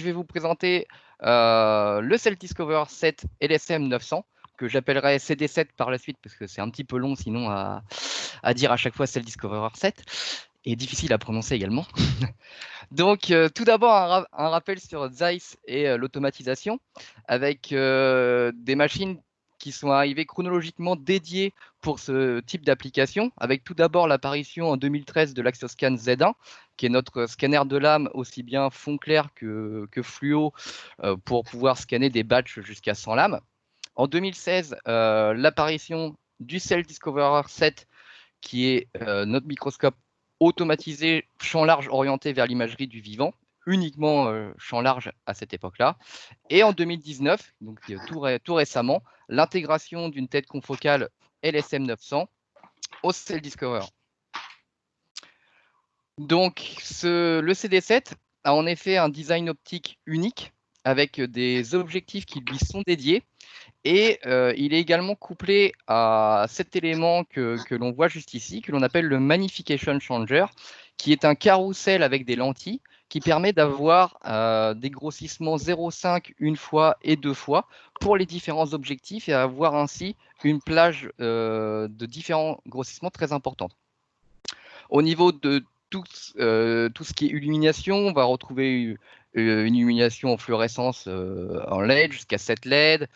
je vais vous présenter le Cell Discover 7 LSM 900, que j'appellerai CD7 par la suite, parce que c'est un petit peu long sinon à dire à chaque fois Cell Discover 7, et difficile à prononcer également. Donc, tout d'abord, un rappel sur Zeiss et l'automatisation, avec des machines qui sont arrivées chronologiquement dédiées pour ce type d'application, avec tout d'abord l'apparition en 2013 de l'Axioscan Z1, qui est notre scanner de lame aussi bien fond clair que fluo, pour pouvoir scanner des batchs jusqu'à 100 lames. En 2016, l'apparition du Cell Discoverer 7, qui est notre microscope automatisé champ large orienté vers l'imagerie du vivant, uniquement champ large à cette époque-là. Et en 2019, donc tout récemment, l'intégration d'une tête confocale LSM 900 au Cell Discoverer. Donc, le CD7 a en effet un design optique unique avec des objectifs qui lui sont dédiés. Et il est également couplé à cet élément que l'on voit juste ici, que l'on appelle le Magnification Changer, qui est un carrousel avec des lentilles qui permet d'avoir des grossissements 0,5 une fois et deux fois pour les différents objectifs et avoir ainsi une plage de différents grossissements très importante. Au niveau de tout ce qui est illumination, on va retrouver une illumination en fluorescence en LED jusqu'à 7 LED.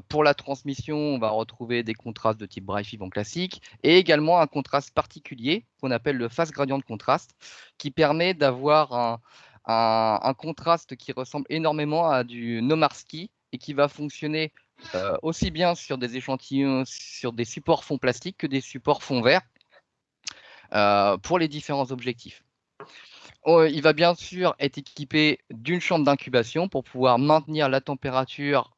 Pour la transmission, on va retrouver des contrastes de type Bright en classique et également un contraste particulier qu'on appelle le phase gradient de contraste qui permet d'avoir un contraste qui ressemble énormément à du Nomarski et qui va fonctionner aussi bien sur des échantillons, sur des supports fond plastique que des supports fond vert pour les différents objectifs. Il va bien sûr être équipé d'une chambre d'incubation pour pouvoir maintenir la température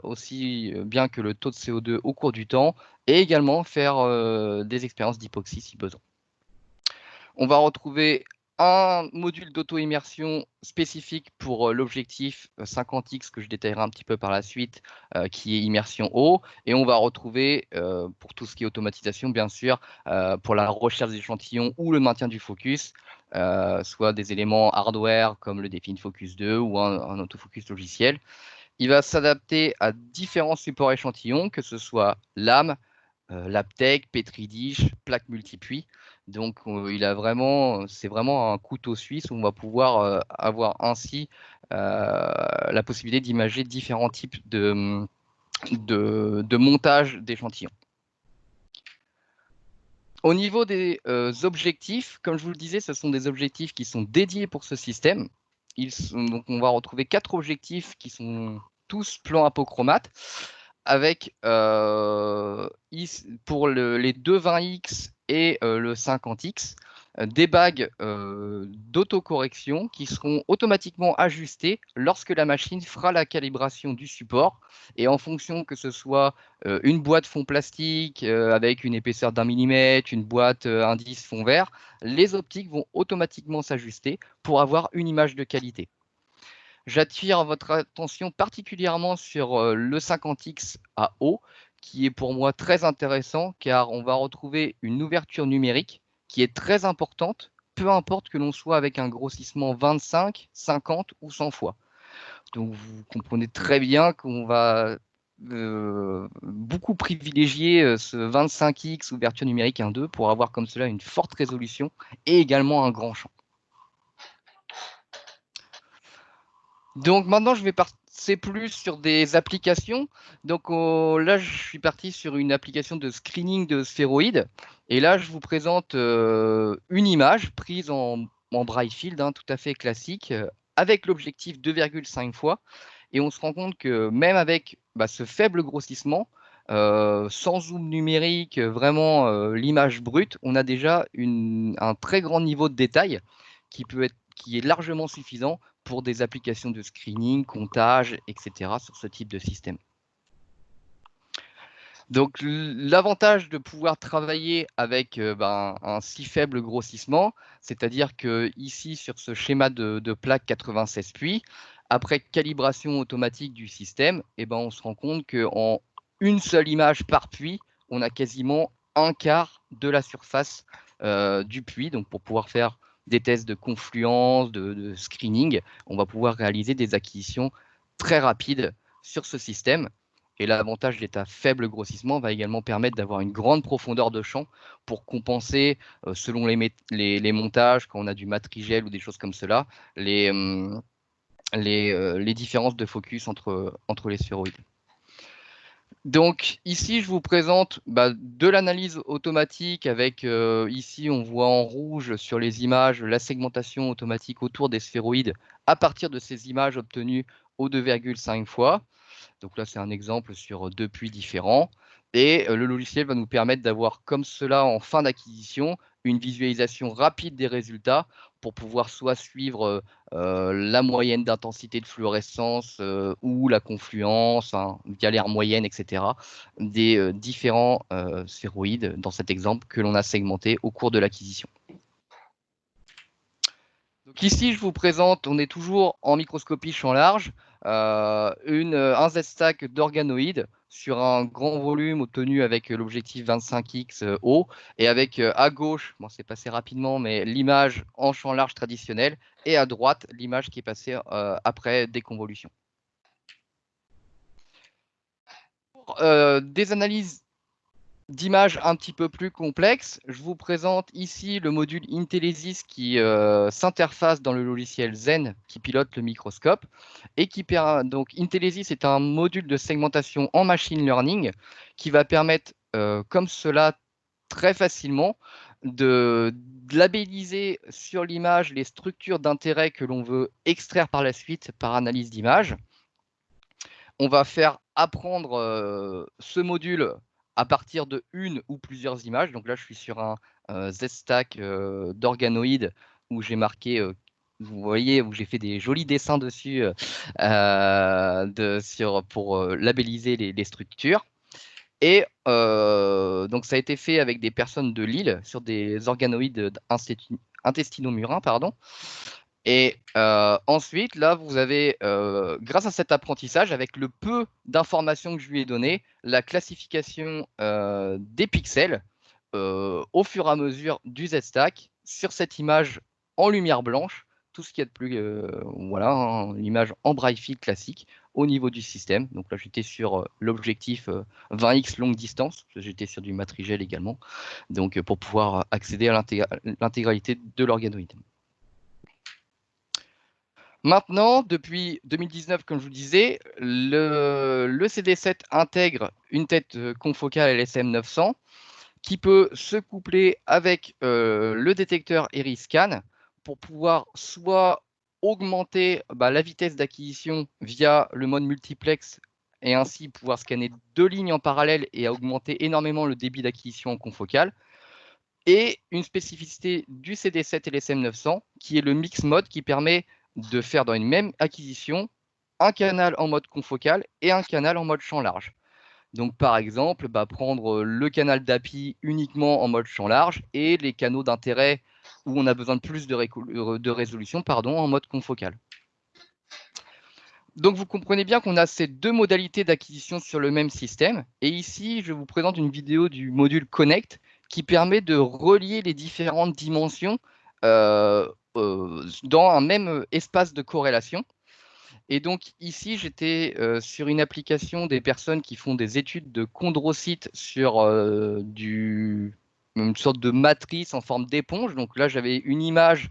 aussi bien que le taux de CO2 au cours du temps et également faire des expériences d'hypoxie si besoin. On va retrouver un module d'auto-immersion spécifique pour l'objectif 50X que je détaillerai un petit peu par la suite, qui est immersion eau. Et on va retrouver, pour tout ce qui est automatisation, bien sûr, pour la recherche des échantillons ou le maintien du focus, soit des éléments hardware comme le Define Focus 2 ou un autofocus logiciel. Il va s'adapter à différents supports échantillons, que ce soit lame, Labtech, Petri dish, plaque multipuits. Donc, c'est vraiment un couteau suisse où on va pouvoir avoir ainsi la possibilité d'imager différents types de montage d'échantillons. Au niveau des objectifs, comme je vous le disais, ce sont des objectifs qui sont dédiés pour ce système. Donc, on va retrouver 4 objectifs qui sont tous plan apochromate, avec pour les 220X et le 50X, des bagues d'autocorrection qui seront automatiquement ajustées lorsque la machine fera la calibration du support. Et en fonction que ce soit une boîte fond plastique avec une épaisseur d'1 millimètre, une boîte indice fond vert, les optiques vont automatiquement s'ajuster pour avoir une image de qualité. J'attire votre attention particulièrement sur le 50X à eau, qui est pour moi très intéressant car on va retrouver une ouverture numérique qui est très importante, peu importe que l'on soit avec un grossissement 25, 50 ou 100 fois. Donc vous comprenez très bien qu'on va beaucoup privilégier ce 25X ouverture numérique 1.2 pour avoir comme cela une forte résolution et également un grand champ. Donc maintenant, je vais passer plus sur des applications. Donc là, je suis parti sur une application de screening de sphéroïdes. Et là, je vous présente une image prise en bright field, tout à fait classique, avec l'objectif 2,5 fois. Et on se rend compte que même avec ce faible grossissement, sans zoom numérique, vraiment l'image brute, on a déjà un très grand niveau de détail qui est largement suffisant pour des applications de screening, comptage, etc. sur ce type de système. Donc l'avantage de pouvoir travailler avec un si faible grossissement, c'est-à-dire que ici sur ce schéma de plaque 96 puits, après calibration automatique du système, on se rend compte qu'en une seule image par puits, on a quasiment un quart de la surface du puits, donc pour pouvoir faire des tests de confluence, de screening, on va pouvoir réaliser des acquisitions très rapides sur ce système. Et l'avantage d'être à faible grossissement va également permettre d'avoir une grande profondeur de champ pour compenser, selon les montages, quand on a du matrigel ou des choses comme cela, les différences de focus entre les sphéroïdes. Donc ici, je vous présente de l'analyse automatique avec, ici, on voit en rouge sur les images la segmentation automatique autour des sphéroïdes à partir de ces images obtenues au 2,5 fois. Donc là, c'est un exemple sur 2 puits différents. Et le logiciel va nous permettre d'avoir comme cela en fin d'acquisition une visualisation rapide des résultats pour pouvoir soit suivre la moyenne d'intensité de fluorescence ou la confluence via l'aire moyenne, etc. des différents sphéroïdes dans cet exemple que l'on a segmenté au cours de l'acquisition. Donc ici, je vous présente, on est toujours en microscopie champ large, un Z-stack d'organoïdes sur un grand volume obtenu avec l'objectif 25X haut et avec à gauche, bon, c'est passé rapidement, mais l'image en champ large traditionnel et à droite, l'image qui est passée après déconvolution. Pour des analyses d'images un petit peu plus complexes, je vous présente ici le module Intelisys qui s'interface dans le logiciel Zen qui pilote le microscope et qui permet donc Intelisys est un module de segmentation en machine learning qui va permettre comme cela très facilement de labelliser sur l'image les structures d'intérêt que l'on veut extraire par la suite par analyse d'image. On va faire apprendre ce module à partir de une ou plusieurs images. Donc là, je suis sur un Z-stack d'organoïdes où j'ai marqué, vous voyez, où j'ai fait des jolis dessins dessus pour labelliser les structures. Et donc, ça a été fait avec des personnes de Lille sur des organoïdes intestinaux-murins, pardon. Et ensuite, là, vous avez, grâce à cet apprentissage, avec le peu d'informations que je lui ai données, la classification des pixels au fur et à mesure du Z-stack sur cette image en lumière blanche, tout ce qu'il y a de plus, voilà, l'image en braille field classique au niveau du système. Donc là, j'étais sur l'objectif 20x longue distance, j'étais sur du matrigel également, donc pour pouvoir accéder à l'intégralité de l'organoïde. Maintenant, depuis 2019, comme je vous disais, le CD7 intègre une tête confocale LSM 900 qui peut se coupler avec le détecteur Eriscan pour pouvoir soit augmenter la vitesse d'acquisition via le mode multiplex et ainsi pouvoir scanner 2 lignes en parallèle et augmenter énormément le débit d'acquisition en confocal. Et une spécificité du CD7 LSM 900 qui est le mix mode qui permet de faire dans une même acquisition un canal en mode confocal et un canal en mode champ large. Donc par exemple, prendre le canal d'API uniquement en mode champ large et les canaux d'intérêt où on a besoin de plus de résolution en mode confocal. Donc vous comprenez bien qu'on a ces deux modalités d'acquisition sur le même système. Et ici, je vous présente une vidéo du module Connect qui permet de relier les différentes dimensions dans un même espace de corrélation. Et donc ici, j'étais sur une application des personnes qui font des études de chondrocytes sur une sorte de matrice en forme d'éponge. Donc là, j'avais une image,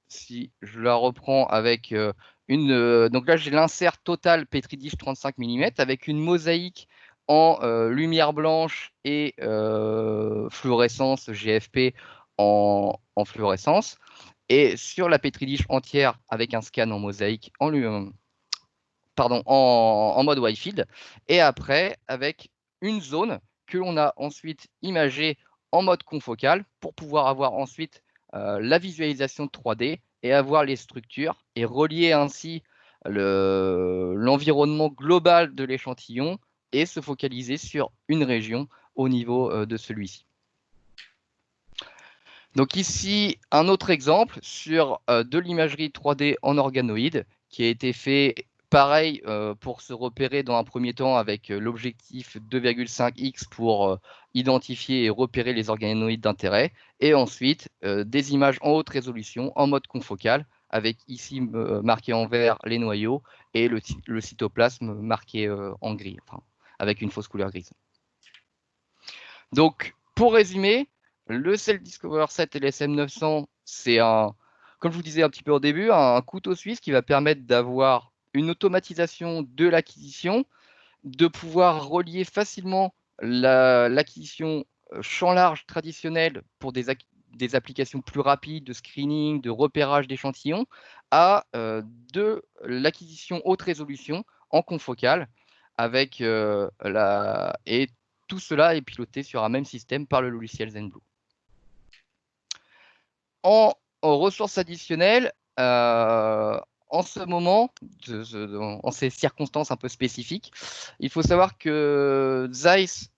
si je la reprends avec donc là, j'ai l'insert total Petri-dish 35 mm avec une mosaïque en lumière blanche et fluorescence GFP en fluorescence. Et sur la Petri-dish entière avec un scan en mosaïque en mode Wi-Field. Et après, avec une zone que l'on a ensuite imagée en mode confocal pour pouvoir avoir ensuite la visualisation 3D et avoir les structures et relier ainsi l'environnement global de l'échantillon et se focaliser sur une région au niveau de celui-ci. Donc ici, un autre exemple sur de l'imagerie 3D en organoïde qui a été fait Pareil pour se repérer dans un premier temps avec l'objectif 2,5x pour identifier et repérer les organoïdes d'intérêt. Et ensuite, des images en haute résolution en mode confocal avec ici marqué en vert les noyaux et le cytoplasme marqué en gris, enfin, avec une fausse couleur grise. Donc, pour résumer, le Cell Discover 7 et le SM900, c'est comme je vous disais un petit peu au début, un couteau suisse qui va permettre d'avoir une automatisation de l'acquisition, de pouvoir relier facilement l'acquisition champ large traditionnelle pour des applications plus rapides de screening, de repérage d'échantillons, à de l'acquisition haute résolution en confocal avec et tout cela est piloté sur un même système par le logiciel ZenBlue. En ressources additionnelles, en ce moment, en ces circonstances un peu spécifiques, il faut savoir que Zeiss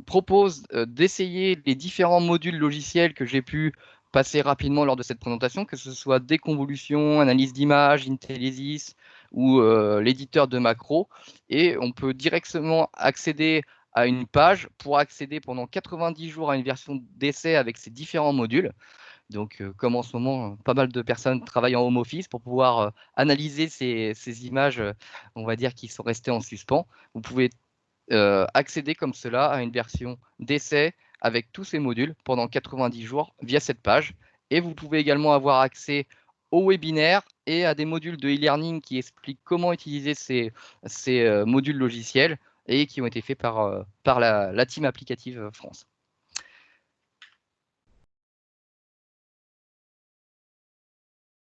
propose d'essayer les différents modules logiciels que j'ai pu passer rapidement lors de cette présentation, que ce soit déconvolution, analyse d'image, Intelisys ou l'éditeur de macros. Et on peut directement accéder à une page pour accéder pendant 90 jours à une version d'essai avec ces différents modules. Donc, comme en ce moment, pas mal de personnes travaillent en home office pour pouvoir analyser ces images, on va dire, qui sont restées en suspens. Vous pouvez accéder comme cela à une version d'essai avec tous ces modules pendant 90 jours via cette page. Et vous pouvez également avoir accès aux webinaires et à des modules de e-learning qui expliquent comment utiliser ces modules logiciels et qui ont été faits par la team applicative France.